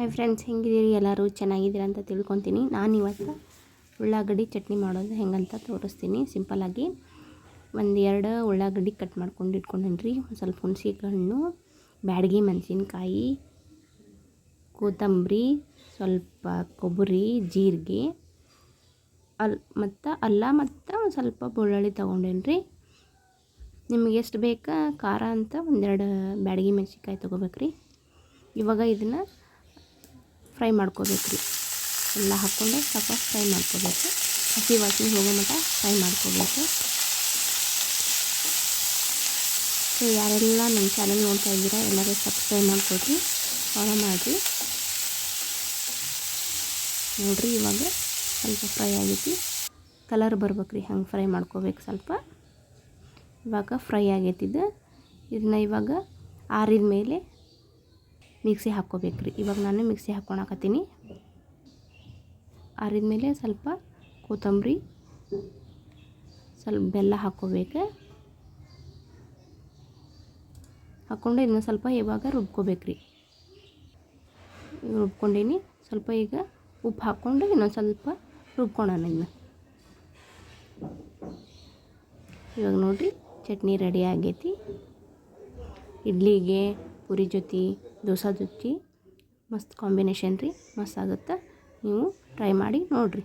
Hi friends, ಹೆಂಗಿದ್ದೀರಿ? ಎಲ್ಲರೂ ಚೆನ್ನಾಗಿದ್ದೀರ ಅಂತ ತಿಳ್ಕೊತೀನಿ. ನಾನು ಇವತ್ತು ಉಳ್ಳಾಗಡ್ಡಿ ಚಟ್ನಿ ಮಾಡೋದು ಹೆಂಗಂತ ತೋರಿಸ್ತೀನಿ. ಸಿಂಪಲ್ಲಾಗಿ 1-2 ಉಳ್ಳಾಗಡ್ಡಿ ಕಟ್ ಮಾಡ್ಕೊಂಡು ಇಟ್ಕೊಂಡೇನ್ರಿ. ಸ್ವಲ್ಪ ಹುಣಸೆಹಣ್ಣು, ಬ್ಯಾಡಗಿ ಮೆಣಸಿನ್ಕಾಯಿ, ಕೊತ್ತಂಬರಿ, ಸ್ವಲ್ಪ ಕೊಬ್ಬರಿ, ಜೀರಿಗೆ, ಅಲ್ಲ ಮತ್ತು ಸ್ವಲ್ಪ ಬೆಳ್ಳುಳ್ಳಿ ತೊಗೊಂಡೇನ್ರಿ. ನಿಮಗೆ ಎಷ್ಟು ಬೇಕಾ ಖಾರ ಅಂತ 1-2 ಬ್ಯಾಡಗಿ ಮೆಣಸಿನ್ಕಾಯಿ ತೊಗೋಬೇಕ್ರಿ. ಇವಾಗ ಇದನ್ನು ಫ್ರೈ ಮಾಡ್ಕೋಬೇಕ್ರಿ. ಎಲ್ಲ ಹಾಕ್ಕೊಂಡು ಸ್ವಲ್ಪ ಫ್ರೈ ಮಾಡ್ಕೋಬೇಕು. ಹಸಿ ವಾಸನೆ ಹೋಗೋ ಮಟ್ಟ ಫ್ರೈ ಮಾಡ್ಕೋಬೇಕು. ಸೊ ಯಾರೆಲ್ಲ ನಮ್ಮ ಚಾನಲ್ ನೋಡ್ತಾ ಇದ್ದೀರಾ ಎಲ್ಲರೂ ಸಬ್ಸ್ಕ್ರೈಬ್ ಮಾಡ್ಕೊಳ್ರಿ, ಫಾಲೋ ಮಾಡಿರಿ. ನೋಡಿರಿ, ಇವಾಗ ಸ್ವಲ್ಪ ಫ್ರೈ ಆಗೈತಿ. ಕಲರ್ ಬರ್ಬೇಕ್ರಿ, ಹಂಗೆ ಫ್ರೈ ಮಾಡ್ಕೋಬೇಕು ಸ್ವಲ್ಪ. ಇವಾಗ ಫ್ರೈ ಆಗೈತಿದ್ದು. ಇದನ್ನ ಇವಾಗ ಆರಿದ ಮೇಲೆ ಮಿಕ್ಸಿ ಹಾಕ್ಕೋಬೇಕ್ರಿ. ಇವಾಗ ನಾನು ಮಿಕ್ಸಿ ಹಾಕ್ಕೊಳಕತ್ತೀನಿ. ಆರಿದ ಮೇಲೆ ಸ್ವಲ್ಪ ಕೊತ್ತಂಬರಿ, ಸ್ವಲ್ಪ ಬೆಲ್ಲ ಹಾಕ್ಕೋಬೇಕು. ಹಾಕ್ಕೊಂಡು ಇದನ್ನ ಸ್ವಲ್ಪ ಇವಾಗ ರುಬ್ಕೋಬೇಕ್ರಿ. ರುಬ್ಕೊಂಡೀನಿ. ಸ್ವಲ್ಪ ಈಗ ಉಪ್ಪು ಹಾಕ್ಕೊಂಡು ಇನ್ನೊಂದು ಸ್ವಲ್ಪ ರುಬ್ಕೊಳ್ಳೋಣ ಇದನ್ನ. ಇವಾಗ ನೋಡಿರಿ, ಚಟ್ನಿ ರೆಡಿ ಆಗೈತಿ. ಇಡ್ಲಿಗೆ, ಪೂರಿ ಜೊತೆ, ದೋಸೆ ಜೊತೆ ಮಸ್ತ್ ಕಾಂಬಿನೇಷನ್ ರೀ. ಮಸ್ತ್ ಆಗುತ್ತೆ. ನೀವು ಟ್ರೈ ಮಾಡಿ ನೋಡಿರಿ.